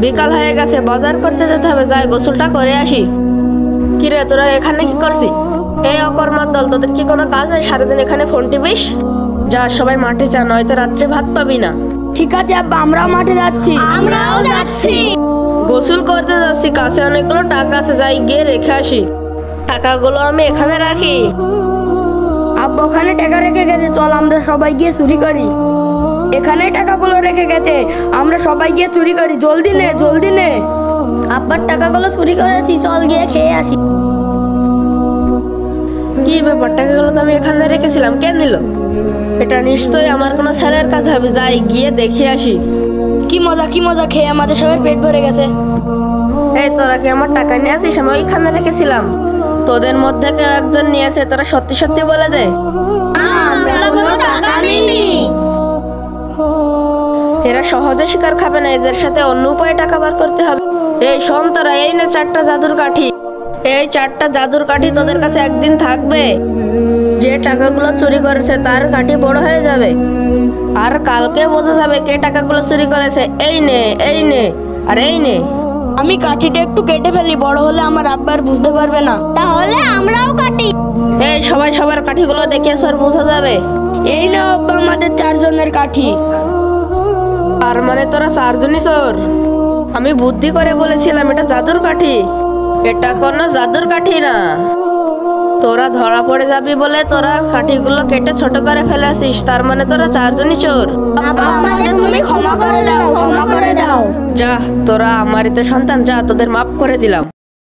বিকাল হয়ে গেছে, বাজার করতে যেতে হবে, যাই গোসলটা করে আসি। কিরে তোরা এখানে কি করছি? এই অকর্মার দল, তোদের কি কোনো কাজ নেই? সারাদিন এখানে ফোন টিপিস? যা সবাই মাঠে যা, নয়তো রাত্রে ভাত পাবি না। ঠিক আছে আব্বা, আমরাও মাঠে যাচ্ছি। আমরাও যাচ্ছি। গোসল করতে যাচ্ছি, কাছে অনেকগুলো টাকা আছে, যাই গিয়ে রেখে আসি। টাকাগুলো আমি এখানে রাখি। আব্বা ওখানে টাকা রেখে গেছে, চল আমরা সবাই গিয়ে চুরি করি। এখানে টাকাগুলো রেখে গেছে, আমরা সবাই গিয়ে চুরি করি। জলদি নে জলদি নে। আব্বার টাকাগুলো চুরি করেছি, চল গিয়ে খেয়ে আসি। কি ব্যাপার, টাকাগুলো তো আমি এখানে রেখেছিলাম, কে নিল? এটা নিশ্চয়ই আমার কোনো ছেলের কাজ হবে, যাই গিয়ে দেখে আসি। কি মজা খেয়ে আমাদের সবার পেট ভরে গেছে। এই তোরা কি আমার টাকা নিয়ে আসিস? আমি ওইখানে রেখেছিলাম। তোদের মধ্যে কেউ একজন নিয়েছে, তোরা সত্যি সত্যি বলে দে। আমরা কোনো টাকা নিইনি। এরা সহজে শিকার খাবে না, এদের সাথে অন্য উপায়ে টাকা বার করতে হবে। এই শোন তোরা, এই নে 4টা জাদুর কাঠি। এই 4টা জাদুর কাঠি তোদের কাছে একদিন থাকবে। যে টাকাগুলো চুরি করেছে তার কাঠি বড় হয়ে যাবে, আর কালকে বোঝা যাবে কে টাকাগুলো চুরি করেছে। এই নে এই নে আর এই নে। আমি কাঠিটা একটু কেটে ফেলি, বড় হলে আমার আব্বার বুঝতে পারবে না। তাহলে আমরাও কাটি। এই সবাই সবার কাঠিগুলো দেখে আর বোঝা যাবে। এই না আব্বা আমাদের 4 জনের কাঠি। আর মানে তোরা 4 জনই চোর? আমি বুদ্ধি করে বলেছিলাম এটা জাদুর কাঠি। এটা কোনো জাদুর কাঠি না। তোরা ধরা পড়ে যাবি বলে তোরা কাঠিগুলো কেটে ছোট করে ফেলেছিস, তার মানে তোরা 4 জনই চোর। বাবা আমাদের তুমি ক্ষমা করে দাও, ক্ষমা করে দাও। যা, তোরা আমারই তো সন্তান, যা তোদের মাফ করে দিলাম।